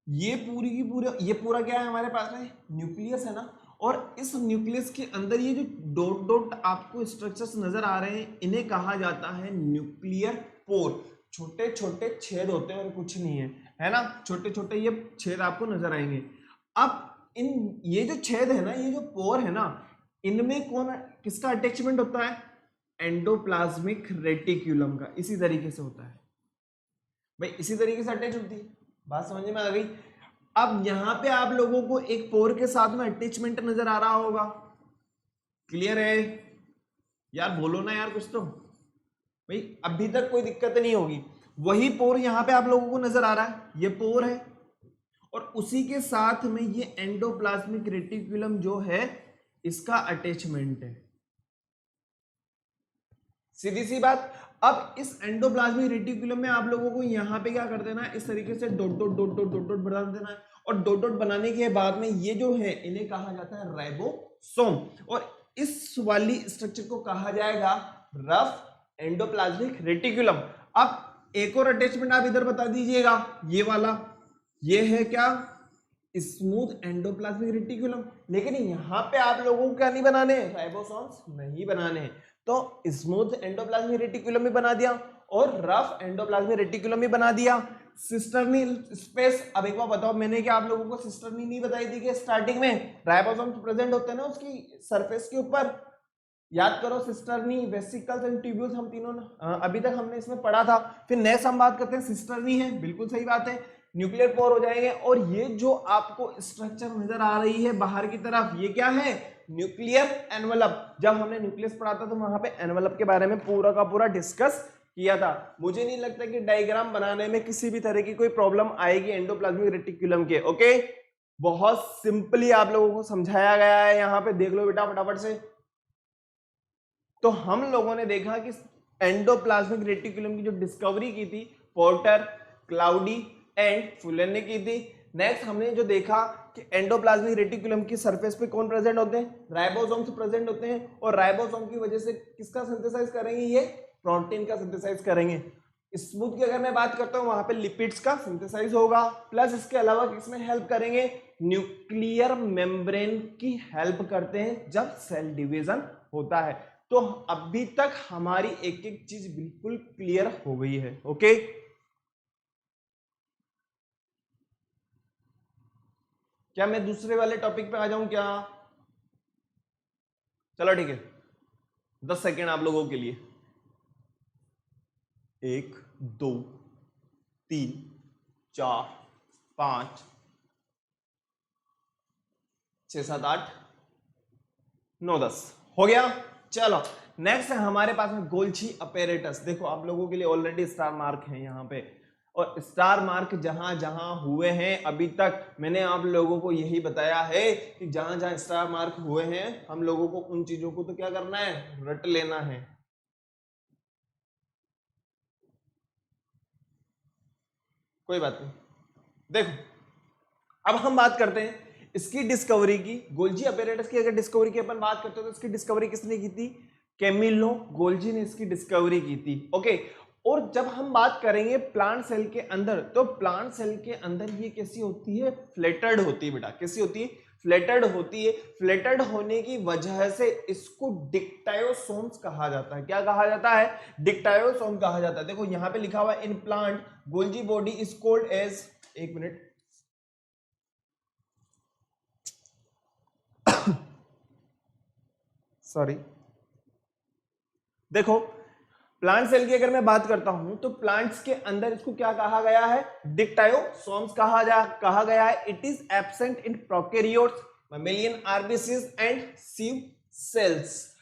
ये पूरी की पूरा, ये पूरा क्या है हमारे पास में, न्यूक्लियस है ना। और इस न्यूक्लियस के अंदर ये जो डॉट डॉट आपको स्ट्रक्चर्स नजर आ रहे हैं, इन्हें कहा जाता है न्यूक्लियर पोर। छोटे छोटे छेद होते हैं और कुछ नहीं है ना, छोटे छोटे ये छेद आपको नजर आएंगे। अब इन ये जो छेद है ना, ये जो पोर है ना, इनमें कौन किसका अटैचमेंट होता है, एंडोप्लाज्मिक रेटिकुलम का। इसी तरीके से होता है भाई, इसी तरीके से अटैच होती है। बात समझ में आ गई? अब यहां पे आप लोगों को एक पोर के साथ में अटैचमेंट नजर आ रहा होगा, क्लियर है यार? बोलो ना यार कुछ तो भाई, अभी तक कोई दिक्कत नहीं होगी। वही पोर यहां पे आप लोगों को नजर आ रहा है, ये पोर है, और उसी के साथ में ये एंडोप्लाज्मिक रेटिकुलम जो है इसका अटैचमेंट है। सीधी सी बात। अब इस एंडोप्लाज्मिक रेटिकुलम में आप लोगों को यहां पे क्या कर देना है, इस तरीके से dot dot dot dot dot dot बना देना है। और डॉट डॉट बनाने के बाद में ये जो है इन्हें कहा जाता है राइबोसोम, और इस वाली स्ट्रक्चर को कहा जाएगा रफ एंडोप्लाज्मिक रेटिकुलम। अब एक और अटैचमेंट आप इधर बता दीजिएगा, ये वाला, ये है क्या, स्मूथ एंडोप्लाज्मिक रेटिकुलम। लेकिन यहां पे आप लोगों को क्या नहीं बनाने, राइबोसोम्स नहीं बनाने हैं, तो स्मूथ एंडोप्लाज्मिक रेटिकुलम भी बना दिया और रफ एंडोप्लाज्मिक रेटिकुलम भी बना दिया। सिस्टर्नी स्पेस, अब एक बार बताओ, मैंने क्या आप लोगों को सिस्टर्नी नहीं बताई थी कि स्टार्टिंग में राइबोसोम्स प्रेजेंट होते हैं ना उसकी सरफेस के ऊपर, याद करो, सिस्टर्नी, वेसिकल्स एंड ट्यूब्यूल्स, हम तीनों अभी तक हमने इसमें पढ़ा था। फिर नेक्स्ट हम बात करते हैं सिस्टर्नी है, बिल्कुल सही बात है, न्यूक्लियर पोर हो जाएंगे। और ये जो आपको स्ट्रक्चर नजर आ रही है बाहर की तरफ, ये क्या है, न्यूक्लियर एनवलप। जब हमने न्यूक्लियस पढ़ा था तो वहां पे एनवलप के बारे में पूरा का पूरा डिस्कस किया था। मुझे नहीं लगता कि डायग्राम बनाने में किसी भी तरह की कोई प्रॉब्लम आएगी एंडोप्लाज्मिक रेटिकुलम के। ओके, बहुत सिंपली आप लोगों को समझाया गया है, यहां पे देख लो बेटा फटाफट से। तो हम लोगों ने देखा कि एंडोप्लाज्मिक रेटिकुलम की जो डिस्कवरी की थी पोर्टर, क्लाउडी एंड फुलन ने की थी। नेक्स्ट हमने जो देखा कि एंडोप्लाज्मिक रेटिकुलम की सरफेस पे कौन प्रेजेंट होते हैं, राइबोसोम्स प्रेजेंट होते हैं, और राइबोसोम की वजह से किसका सिंथेसाइज करेंगे, ये प्रोटीन का सिंथेसाइज करेंगे। स्मूथ की अगर मैं बात करता हूं वहां पे लिपिड्स का सिंथेसाइज होगा, प्लस इसके अलावा किसमें हेल्प करेंगे, न्यूक्लियर मेम्ब्रेन की हेल्प करते हैं जब सेल डिवीजन होता है। तो अभी तक हमारी एक एक चीज बिल्कुल क्लियर हो गई है। ओके, क्या मैं दूसरे वाले टॉपिक पे आ जाऊं क्या? चलो ठीक है, 10 सेकेंड आप लोगों के लिए। 1 2 3 4 5 6 7 8 9 10 हो गया। चलो नेक्स्ट है हमारे पास में गोल्ची अपैरेटस। देखो आप लोगों के लिए ऑलरेडी स्टार मार्क है यहाँ पे, और स्टार मार्क जहां जहां हुए हैं अभी तक मैंने आप लोगों को यही बताया है कि जहां जहां स्टार मार्क हुए हैं हम लोगों को उन चीजों को तो क्या करना है, रट लेना है। कोई बात नहीं, देखो अब हम बात करते हैं इसकी डिस्कवरी की। गोल्जी अपैरेटस की अगर डिस्कवरी की अपन बात करते हैं तो इसकी डिस्कवरी किसने की थी, कैमिलो गोल्जी ने इसकी डिस्कवरी की थी। ओके, और जब हम बात करेंगे प्लांट सेल के अंदर, तो प्लांट सेल के अंदर ये कैसी होती है, फ्लेटर्ड होती है बेटा। कैसी होती है, फ्लेटर्ड होती है। फ्लेटर्ड होने की वजह से इसको डिक्टायोसोम्स कहा जाता है। क्या कहा जाता है, डिक्टायोसोम कहा जाता है। देखो यहां पे लिखा हुआ है in plant Golgi body is called as, एक मिनट, सॉरी, देखो प्लांट सेल की अगर मैं बात करता हूं तो प्लांट्स के अंदर इसको क्या कहा गया है, डिक्टायोसोम्स कहा गया है। It is absent in prokaryotes, mammalian, RBCs and sieve cells.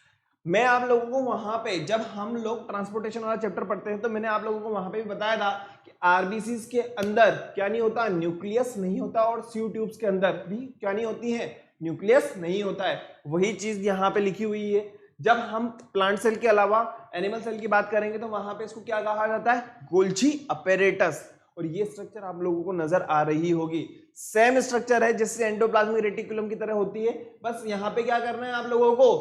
मैं आप लोगों को वहां पे जब हम लोग ट्रांसपोर्टेशन वाला चैप्टर पढ़ते हैं तो मैंने आप लोगों को वहां पे भी बताया था कि आरबीसीज के अंदर क्या नहीं होता, न्यूक्लियस नहीं होता, और सीव ट्यूब्स के अंदर भी क्या नहीं होती है, न्यूक्लियस नहीं होता है। वही चीज यहाँ पे लिखी हुई है। जब हम प्लांट सेल के अलावा एनिमल सेल की बात करेंगे तो वहां पे इसको क्या कहा जाता है, गोल्जी अपैरेटस। और ये स्ट्रक्चर आप लोगों को नजर आ रही होगी, सेम स्ट्रक्चर है जैसे एंडोप्लाज्मिक रेटिकुलम की तरह होती है। बस यहाँ पे क्या करना है आप लोगों को,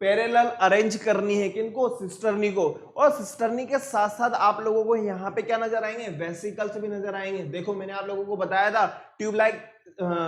पैरेलल अरेंज करनी है किनको, सिस्टर्नी को। और सिस्टर्नी के साथ साथ आप लोगों को यहाँ पे क्या नजर आएंगे, वेसिकल्स भी नजर आएंगे। देखो मैंने आप लोगों को बताया था tube like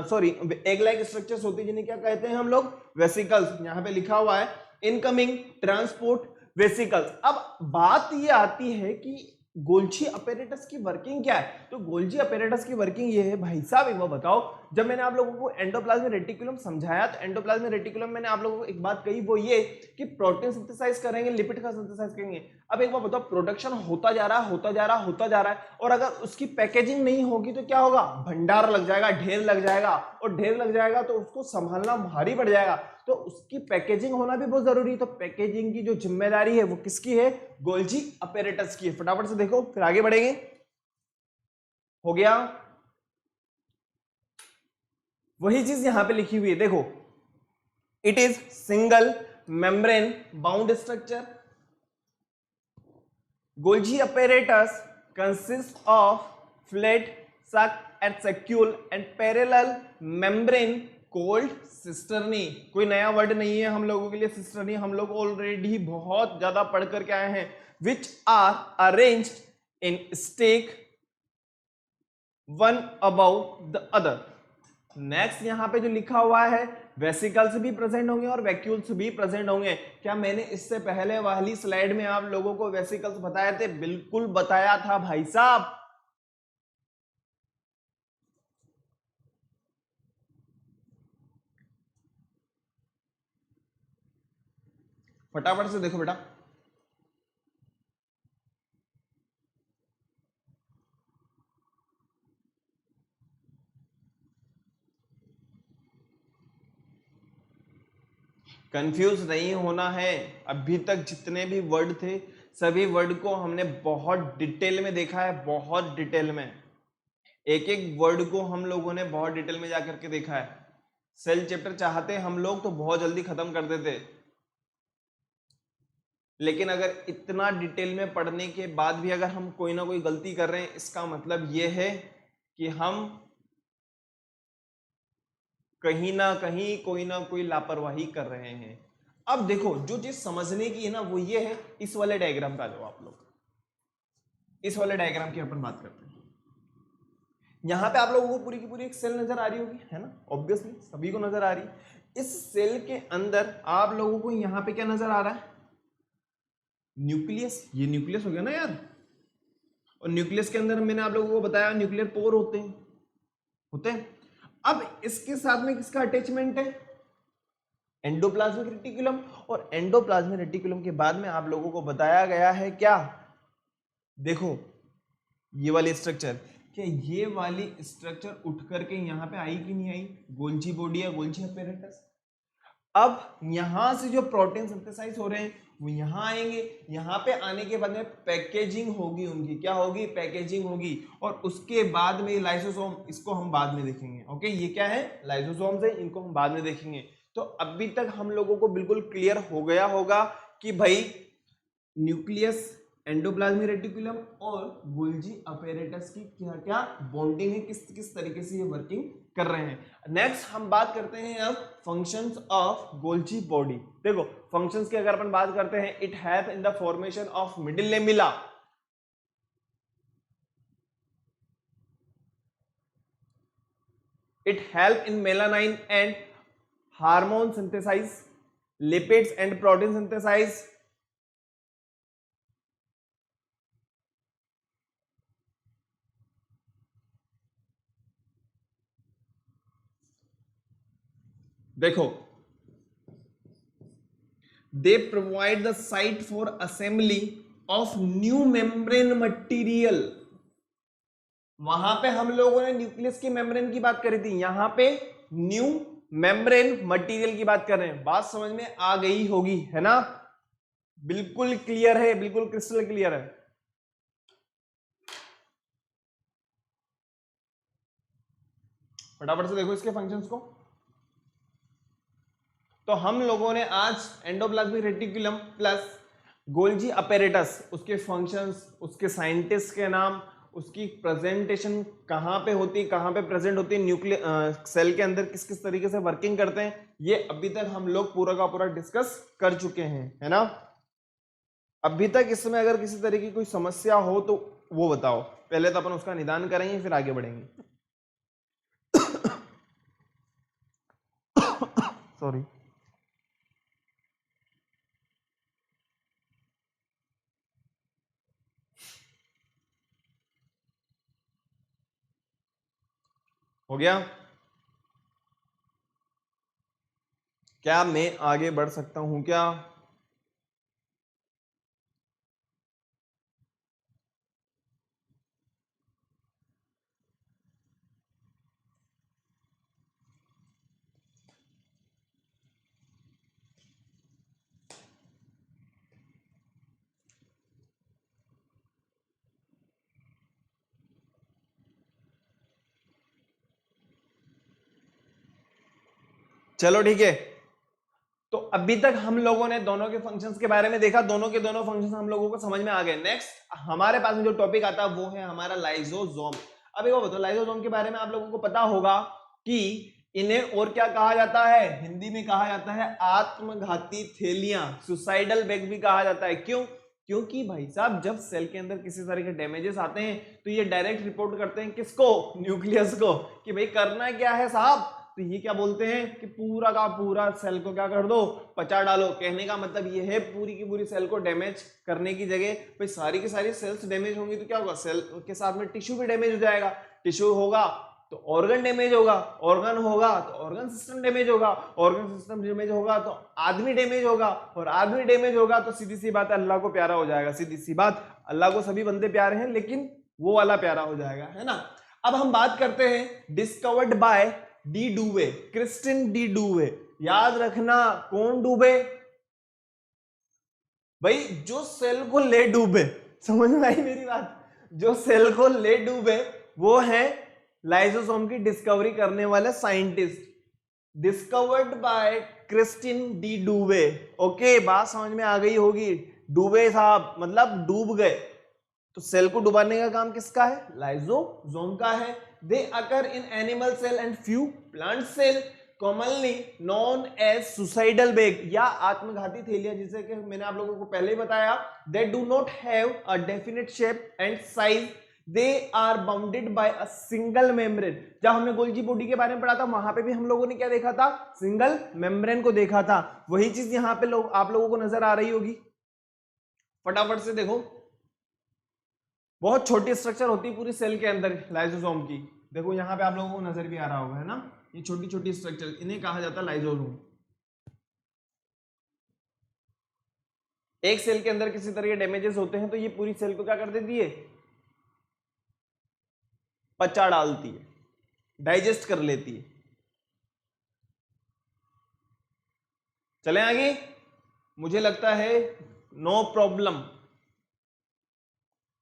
sorry egg like structures होती है जिन्हें क्या कहते हैं हम लोग, वेसिकल्स। यहाँ पे लिखा हुआ है इनकमिंग ट्रांसपोर्ट वेसिकल्स। अब बात ये आती है कि गोल्जी अपैरेटस की वर्किंग क्या है। तो गोल्जी अपैरेटस की वर्किंग ये है भाई साहब, एक बार बताओ, जब मैंने आप लोगों को एंडोप्लाज्मिक रेटिकुलम समझाया तो एंडोप्लाज्मिक रेटिकुलम मैंने आप लोगों को एक बात कही, वो ये कि प्रोटीन सिंथेसाइज करेंगे, लिपिड का सिंथेसाइज करेंगे। अब एक बार बताओ, प्रोडक्शन होता जा रहा है होता जा रहा है होता जा रहा है, और अगर उसकी पैकेजिंग नहीं होगी तो क्या होगा, भंडार लग जाएगा, ढेर लग जाएगा, और ढेर लग जाएगा तो उसको संभालना भारी पड़ जाएगा। तो उसकी पैकेजिंग होना भी बहुत जरूरी है। तो पैकेजिंग की जो जिम्मेदारी है वो किसकी है, गोल्जी अपैरेटस की है। फटाफट से देखो फिर आगे बढ़ेंगे। हो गया, वही चीज यहां पे लिखी हुई है, देखो it is single membrane bound structure. Golgi apparatus consists of flat sac and saccule and parallel membrane called cisternae। कोई नया वर्ड नहीं है हम लोगों के लिए cisternae, हम लोग ऑलरेडी बहुत ज्यादा पढ़ करके आए हैं। which are arranged in stack one above the other। Next यहां पे जो लिखा हुआ है, वेसिकल्स भी प्रेजेंट होंगे और वैक्यूल्स भी प्रेजेंट होंगे। क्या मैंने इससे पहले वाली स्लाइड में आप लोगों को वेसिकल्स बताए थे? बिल्कुल बताया था भाई साहब। फटाफट से देखो बेटा, कंफ्यूज नहीं होना है। अभी तक जितने भी वर्ड थे सभी वर्ड को हमने बहुत डिटेल में देखा है, बहुत डिटेल में। एक एक वर्ड को हम लोगों ने बहुत डिटेल में जाकर के देखा है। सेल चैप्टर चाहते हम लोग तो बहुत जल्दी खत्म कर देते, लेकिन अगर इतना डिटेल में पढ़ने के बाद भी अगर हम कोई ना कोई गलती कर रहे हैं, इसका मतलब यह है कि हम कहीं ना कहीं कोई ना कोई लापरवाही कर रहे हैं। अब देखो जो चीज समझने की है ना वो ये है, इस वाले डायग्राम का जो आप लोग इस वाले डायग्राम की अपन बात करते हैं। यहां पे आप लोगों को पूरी की पूरी एक सेल नजर आ रही होगी, है ना, ऑब्वियसली सभी को नजर आ रही है। इस सेल के अंदर आप लोगों को यहां पे क्या नजर आ रहा है, न्यूक्लियस। ये न्यूक्लियस हो गया ना यार, और न्यूक्लियस के अंदर मैंने आप लोगों को बताया न्यूक्लियर पोर होते हैं। अब इसके साथ में किसका अटैचमेंट है, एंडोप्लाज्मिक रेटिकुलम। और एंडोप्लाज्मिक रेटिकुलम के बाद में आप लोगों को बताया गया है क्या, देखो ये वाली स्ट्रक्चर, क्या ये वाली स्ट्रक्चर उठ करके यहां पे आई कि नहीं आई, गोल्जी बॉडी या गोल्जी अपैरेटस। अब यहां से जो प्रोटीन सिंथेसाइज हो रहे हैं वो यहां आएंगे, यहां पे आने के बाद में पैकेजिंग होगी उनकी, क्या होगी, पैकेजिंग होगी। और उसके बाद में लाइसोसोम, इसको हम बाद में देखेंगे। ओके, ये क्या है, लाइसोसोम्स है, इनको हम बाद में देखेंगे। तो अभी तक हम लोगों को बिल्कुल क्लियर हो गया होगा कि भाई न्यूक्लियस, एंडोप्लाज्मिक रेटिकुलम और गोल्जी अपैरेटस की क्या क्या बॉन्डिंग है, किस किस तरीके से ये वर्किंग कर रहे हैं। नेक्स्ट हम बात करते हैं अब फंक्शंस ऑफ गोल्जी बॉडी। देखो फंक्शंस की अगर अपन बात करते हैं, it help in the formation of middle lamella, it help in melanin and hormone synthesize, lipids and protein synthesize, देखो they provide the site for assembly of new membrane material। वहां पे हम लोगों ने न्यूक्लियस की मेम्ब्रेन की बात करी थी, यहां पे न्यू मेम्ब्रेन मटेरियल की बात कर रहे हैं। बात समझ में आ गई होगी, है ना, बिल्कुल क्लियर है, बिल्कुल क्रिस्टल क्लियर है। फटाफट से देखो इसके फंक्शंस को। तो हम लोगों ने आज endoplasmic reticulum plus Golgi apparatus, उसके फंक्शंस, उसके साइंटिस्ट के नाम, उसकी प्रेजेंटेशन कहां पे होती, कहां पे प्रेजेंट होती है, न्यूक्लियर सेल के अंदर किस किस तरीके से वर्किंग करते हैं, ये अभी तक हम लोग पूरा का पूरा डिस्कस कर चुके हैं, है ना। अभी तक इसमें अगर किसी तरीके की कोई समस्या हो तो वो बताओ, पहले तो अपन उसका निदान करेंगे फिर आगे बढ़ेंगे। सॉरी। हो गया, क्या मैं आगे बढ़ सकता हूं क्या, चलो ठीक है। तो अभी तक हम लोगों ने दोनों के फंक्शंस के बारे में देखा, दोनों के दोनों फंक्शंस हम लोगों को समझ में आ गए। नेक्स्ट हमारे पास में जो टॉपिक आता है वो है हमारा लाइसोसोम। अब एक बात बताओ, लाइसोसोम के बारे में आप लोगों को पता होगा कि इन्हें और क्या कहा जाता है, हिंदी में कहा जाता है आत्मघाती थैलियां, सुसाइडल बैग भी कहा जाता है। क्यों, क्योंकि भाई साहब जब सेल के अंदर किसी तरह के डैमेजेस आते हैं तो ये डायरेक्ट रिपोर्ट करते हैं किसको, न्यूक्लियस को, कि भाई करना क्या है साहब। तो ये क्या बोलते हैं कि पूरा का पूरा सेल को क्या कर दो, पचा डालो। कहने का मतलब ये है पूरी की पूरी सेल को डैमेज करने की जगह भाई सारी की सारी सेल्स डैमेज होंगी तो क्या होगा, सेल के साथ में टिश्यू भी डैमेज हो जाएगा, टिश्यू होगा तो ऑर्गन डैमेज होगा, ऑर्गन होगा तो ऑर्गन सिस्टम डैमेज होगा, ऑर्गन सिस्टम डैमेज होगा तो आदमी डैमेज होगा, और आदमी डैमेज होगा तो सीधी सी बात अल्लाह को प्यारा हो जाएगा। सीधी सी बात, अल्लाह को सभी बंदे प्यारे हैं लेकिन वो वाला प्यारा हो जाएगा, है ना। अब हम बात करते हैं discovered by de Duve, Christian de Duve. याद रखना कौन डूबे, भाई जो सेल को ले डूबे, समझ में आई मेरी बात, जो सेल को ले डूबे वो है लाइसोसोम की डिस्कवरी करने वाले scientist, discovered by Christian de Duve. Okay, बात समझ में आ गई होगी। डूबे साहब मतलब डूब गए, तो सेल को डुबाने का काम किसका है, लाइसोसोम का है। They occur in animal cell and few plant cell. Commonly known as suicidal bag या आत्मघाती थैलियां, जिसे कि मैंने आप लोगों को पहले ही बताया, they do not have a definite shape and size, they are bounded by a single membrane. जब हमने गोल्जी बॉडी के बारे में पढ़ा था वहां पे भी हम लोगों ने क्या देखा था, सिंगल मेम्ब्रेन को देखा था। वही चीज यहां पे आप लोगों को नजर आ रही होगी, फटाफट से देखो। बहुत छोटी स्ट्रक्चर होती है पूरी सेल के अंदर लाइसोसोम की, देखो यहां पे आप लोगों को नजर भी आ रहा होगा, है ना, ये छोटी छोटी स्ट्रक्चर, इन्हें कहा जाता है लाइसोसोम। एक सेल के अंदर किसी तरह के डैमेजेस होते हैं तो ये पूरी सेल को क्या कर देती है, पचा डालती है, डाइजेस्ट कर लेती है। चलें आगे, मुझे लगता है नो प्रॉब्लम।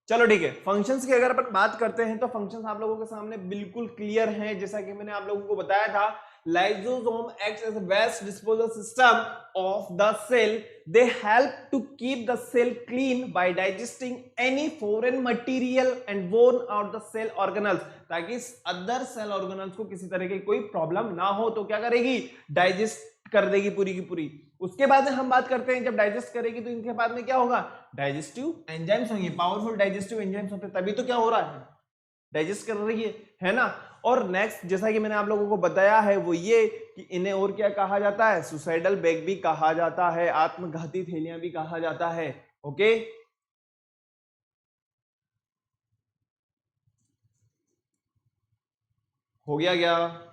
चलो ठीक है, फंक्शंस की अगर अपन बात करते हैं तो फंक्शंस आप लोगों के सामने बिल्कुल क्लियर हैं। जैसा कि मैंने आप लोगों को बताया था, lysosome acts as a waste disposal system of the cell, they help to keep the cell clean by digesting any foreign material and worn out the cell organelles, ताकि अदर सेल ऑर्गेनल्स को किसी तरह की कोई problem ना हो तो क्या करेगी, डाइजेस्ट कर देगी पूरी की पूरी। उसके बाद में हम बात करते हैं, जब डाइजेस्ट करेगी तो इनके बाद में क्या होगा, डाइजेस्टिव एंजाइम्स होंगे, पावरफुल डाइजेस्टिव एंजाइम्स होते हैं, तभी तो क्या हो रहा है, डाइजेस्ट कर रही है ना। और नेक्स्ट, जैसा कि मैंने आप लोगों को बताया है, वो ये कि इन्हें और क्या कहा जाता है, सुसाइडल बैग भी कहा जाता है, आत्मघाती थैलियां भी कहा जाता है। ओके, हो गया क्या?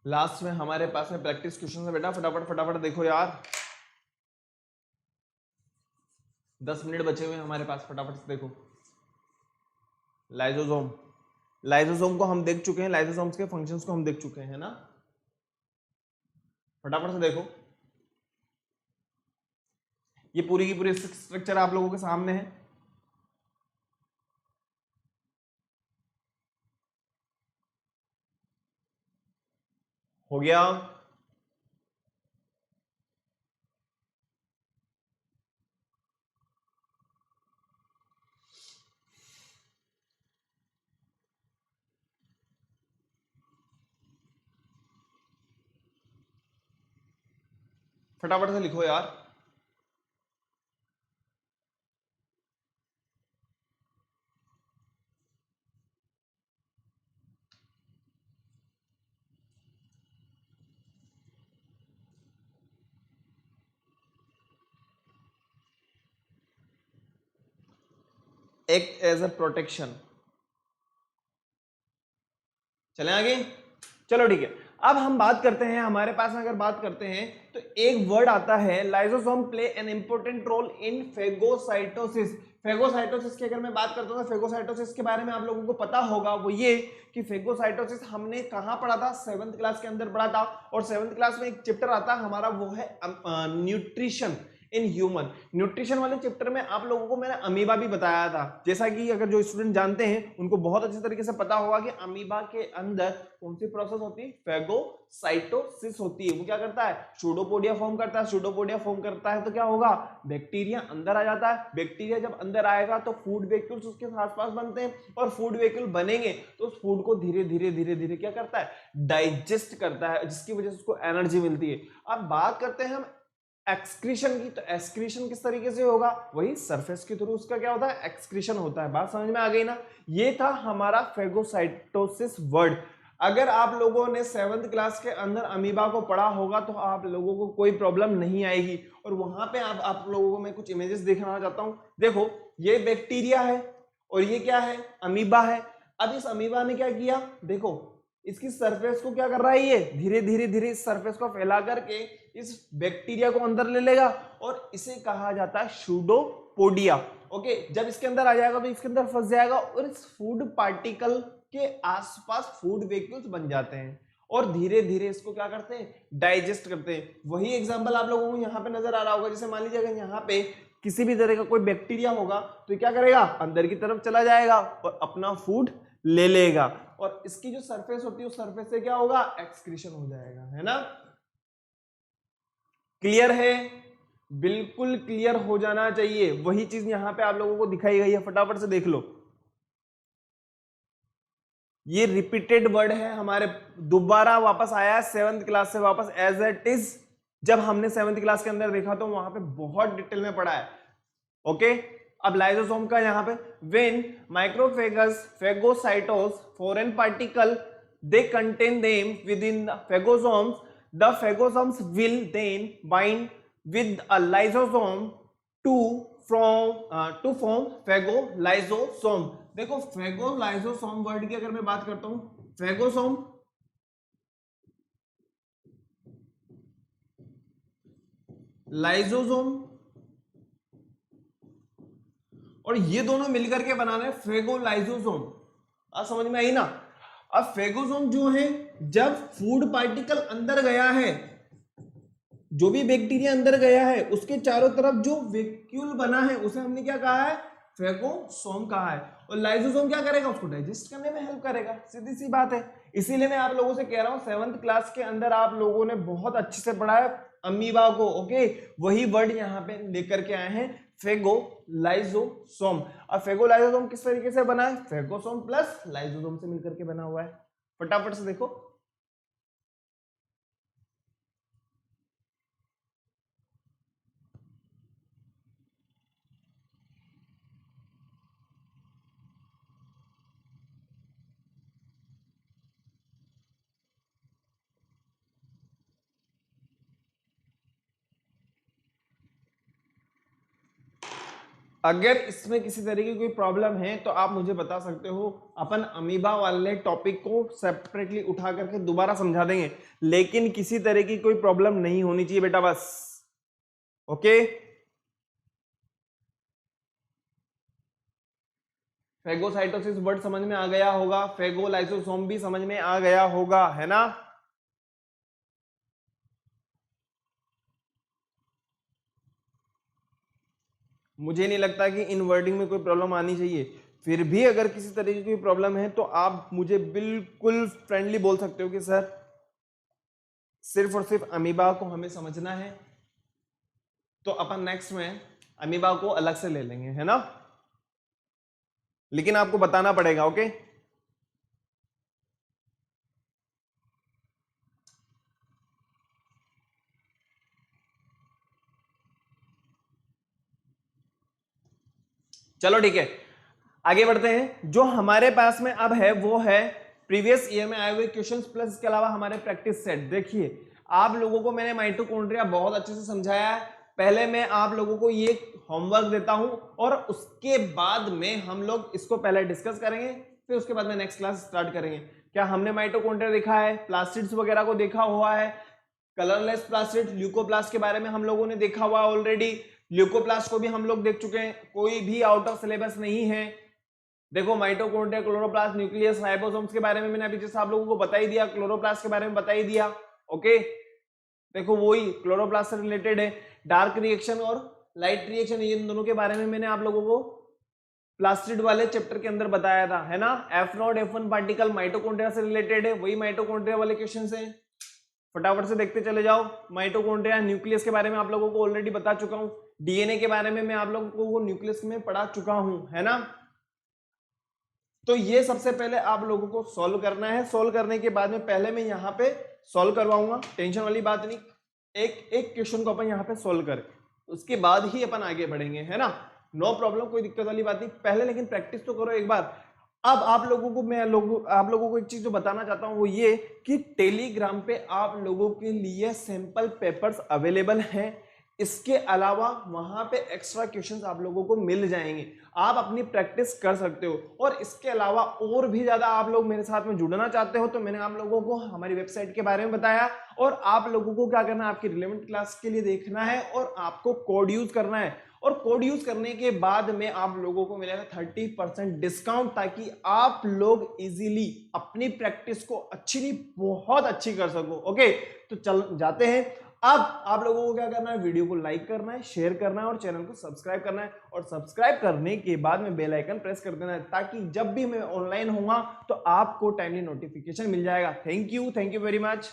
लास्ट में हमारे पास में प्रैक्टिस क्वेश्चन है बेटा, फटाफट फटाफट देखो यार, 10 मिनट बचे हुए हैं हमारे पास, फटाफट से देखो। लाइसोसोम, लाइसोसोम को हम देख चुके हैं, लाइसोसोम्स के फंक्शंस को हम देख चुके हैं ना, फटाफट से देखो। ये पूरी की पूरी स्ट्रक्चर आप लोगों के सामने है। हो गया? फटाफट से लिखो यार। Act as a protection. चलें आगे, चलो ठीक है। अब हम बात करते हैं, हमारे पास में अगर बात करते हैं तो एक वर्ड आता है, lysosome play an important role in phagocytosis. Phagocytosis की अगर मैं बात करता हूं तो फेगोसाइटोसिस के बारे में आप लोगों को पता होगा, वो ये कि फेगोसाइटोसिस हमने कहां पढ़ा था, 7th क्लास के अंदर पढ़ा था। और 7th क्लास में एक चैप्टर आता है हमारा, वो है न्यूट्रिशन इन ह्यूमन। न्यूट्रिशन वाले चैप्टर में आप लोगों को मैंने अमीबा भी बताया था, जैसा कि अगर जो स्टूडेंट जानते हैं उनको बहुत अच्छे तरीके से पता होगा कि अमीबा के अंदर कौन सी प्रोसेस होती है, फेगोसाइटोसिस होती है। वो क्या करता है, सूडोपोडिया फॉर्म करता है, सूडोपोडिया फॉर्म करता है तो क्या होगा, बैक्टीरिया अंदर आ जाता है। बैक्टीरिया जब अंदर आएगा तो फूड वेक्यूल्स उसके आसपास बनते हैं, और फूड वेक्यूल बनेंगे तो उस फूड को धीरे धीरे धीरे धीरे क्या करता है, डाइजेस्ट करता है, जिसकी वजह से उसको एनर्जी मिलती है। अब बात करते हैं हम एक्सक्रीशन की, तो एक्सक्रीशन किस तरीके से होगा, वही सरफेस के थ्रू उसका क्या होता है, एक्सक्रीशन होता है। बात समझ में आ गई ना। ये था हमारा फेगोसाइटोसिस वर्ड। अगर आप लोगों ने 7th क्लास के अंदर अमीबा को पढ़ा होगा तो आप लोगों को कोई प्रॉब्लम नहीं आएगी। और वहां पे आप लोगों को मैं कुछ इमेजेस दिखाना चाहता हूं। देखो, ये बैक्टीरिया है और ये क्या है, अमीबा है। अब इस अमीबा ने क्या किया, देखो इसकी सरफेस को क्या कर रहा है, ये धीरे धीरे धीरे इस सरफेस को फैला करके इस बैक्टीरिया को अंदर ले लेगा, और इसे कहा जाता है सूडोपोडिया। ओके, जब इसके अंदर आ जाएगा तो इसके अंदर फंस जाएगा, और इस फूड पार्टिकल के आसपास फूड वेक्यूल्स बन जाते हैं, और धीरे धीरे इसको क्या करते हैं, डाइजेस्ट करते हैं। वही एग्जांपल आप लोगों को यहाँ पे नजर आ रहा होगा। जैसे मान लीजिए अगर यहाँ पे किसी भी तरह का कोई बैक्टीरिया होगा तो क्या करेगा, अंदर की तरफ चला जाएगा और अपना फूड ले लेगा, और इसकी जो सरफेस होती है उस सरफेस से क्या होगा, एक्सक्रीशन हो जाएगा, है ना। क्लियर है? बिल्कुल क्लियर हो जाना चाहिए। वही चीज यहां पे आप लोगों को दिखाई गई है, फटाफट से देख लो। ये रिपीटेड वर्ड है हमारे, दोबारा वापस आया है 7th क्लास से वापस एज इट इज। जब हमने 7th क्लास के अंदर देखा तो वहां पे बहुत डिटेल में पढ़ा है। ओके, अब लाइसोसोम का यहां पे, when microphages phagocytose foreign particle they contain them within the phagosomes, the phagosomes will then bind with a lysosome to form phagolysosome. देखो फेगोलाइसोसोम वर्ड की अगर मैं बात करता हूं, फेगोसोम लाइसोसोम, और ये दोनों मिलकर के बनाना है फेगोलाइसोसोम। अब समझ में आई ना। अब फेगोसोम जो है, जब फूड पार्टिकल अंदर गया है, जो भी बैक्टीरिया अंदर गया है, उसके चारों तरफ जो वैक्यूल बना है उसे हमने क्या कहा है, फेगोसोम कहा है। और लाइसोसोम क्या करेगा, उसको डाइजेस्ट करने में हेल्प करेगा, सीधी सी बात है। इसीलिए मैं आप लोगों से कह रहा हूं 7th क्लास के अंदर आप लोगों ने बहुत अच्छे से पढ़ा है अमीबा को। ओके, वही वर्ड यहाँ पे लेकर के आए हैं, फेगोलाइसोसोम। अब फेगोलाइसोसोम किस तरीके से बना है, फेगोसोम प्लस लाइसोसोम से मिलकर के बना हुआ है। फटाफट से देखो। अगर इसमें किसी तरीके की कोई प्रॉब्लम है तो आप मुझे बता सकते हो, अपन अमीबा वाले टॉपिक को सेपरेटली उठा करके दोबारा समझा देंगे, लेकिन किसी तरह की कोई प्रॉब्लम नहीं होनी चाहिए बेटा, बस। ओके, फेगोसाइटोसिस वर्ड समझ में आ गया होगा, फेगोलाइसोसोम भी समझ में आ गया होगा, है ना। मुझे नहीं लगता कि इन वर्डिंग में कोई प्रॉब्लम आनी चाहिए। फिर भी अगर किसी तरीके की प्रॉब्लम है तो आप मुझे बिल्कुल फ्रेंडली बोल सकते हो कि सर सिर्फ और सिर्फ अमीबा को हमें समझना है, तो अपन नेक्स्ट में अमीबा को अलग से ले लेंगे, है ना। लेकिन आपको बताना पड़ेगा। ओके, चलो ठीक है, आगे बढ़ते हैं। जो हमारे पास में अब है वो है प्रीवियस ईयर में आए हुए क्वेश्चंस प्लस इसके अलावा हमारे प्रैक्टिस सेट। देखिए, आप लोगों को मैंने माइटोकॉन्ड्रिया बहुत अच्छे से समझाया है। पहले मैं आप लोगों को ये होमवर्क देता हूं और उसके बाद में हम लोग इसको पहले डिस्कस करेंगे, फिर उसके बाद में नेक्स्ट क्लास स्टार्ट करेंगे। क्या हमने माइटोकॉन्ड्रिया देखा है, प्लास्टिड्स वगैरह को देखा हुआ है, कलरलेस प्लास्टिड, ल्यूकोप्लास्ट के बारे में हम लोगों ने देखा हुआ ऑलरेडी, ल्यूकोप्लास्ट को भी हम लोग देख चुके हैं, कोई भी आउट ऑफ सिलेबस नहीं है। देखो माइटोकॉन्ड्रिया, क्लोरोप्लास्ट, न्यूक्लियस, राइबोसोम्स के बारे में मैंने अभी जैसे आप लोगों को बता ही दिया, क्लोरोप्लास्ट के बारे में बता ही दिया। ओके, देखो वही क्लोरोप्लास्ट से रिलेटेड है। डार्क रिएक्शन और लाइट रिएक्शन, ये दोनों के बारे में मैंने आप लोगों को प्लास्टिड वाले चैप्टर के अंदर बताया था, है ना। F0 F1 पार्टिकल माइटोकॉन्ड्रिया से रिलेटेड है, वही माइटोकॉन्ड्रिया वाले क्वेश्चन हैं। फटाफट से देखते चले जाओ। माइटोकॉन्ड्रिया, न्यूक्लियस के बारे में आप लोगों को ऑलरेडी बता चुका हूं, डीएनए के बारे में मैं आप लोगों को न्यूक्लियस में पढ़ा चुका हूं, है ना। तो ये सबसे पहले आप लोगों को सॉल्व करना है। सॉल्व करने के बाद में पहले मैं यहाँ पे सॉल्व करवाऊंगा, टेंशन वाली बात नहीं। एक एक क्वेश्चन को अपन यहाँ पे सॉल्व करें, उसके बाद ही अपन आगे बढ़ेंगे, है ना। नो प्रॉब्लम, कोई दिक्कत वाली बात नहीं। पहले लेकिन प्रैक्टिस तो करो एक बार। अब आप लोगों को मैं आप लोगों को एक चीज जो बताना चाहता हूं वो ये कि टेलीग्राम पे आप लोगों के लिए सैंपल पेपर्स अवेलेबल हैं। इसके अलावा वहां पे एक्स्ट्रा क्वेश्चंस आप लोगों को मिल जाएंगे, आप अपनी प्रैक्टिस कर सकते हो। और इसके अलावा और भी ज्यादा आप लोग मेरे साथ में जुड़ना चाहते हो तो मैंने आप लोगों को हमारी वेबसाइट के बारे में बताया, और आप लोगों को क्या करना है, आपकी रिलेवेंट क्लास के लिए देखना है और आपको कोड यूज करना है। और कोड यूज करने के बाद में आप लोगों को मिलेगा 30% डिस्काउंट, ताकि आप लोग इजीली अपनी प्रैक्टिस को अच्छी नहीं बहुत अच्छी कर सको। ओके, तो चल जाते हैं। अब आप लोगों को क्या करना है, वीडियो को लाइक करना है, शेयर करना है और चैनल को सब्सक्राइब करना है। और सब्सक्राइब करने के बाद में बेल आइकन प्रेस कर देना है, ताकि जब भी मैं ऑनलाइन होऊंगा तो आपको टाइमली नोटिफिकेशन मिल जाएगा। Thank you very much.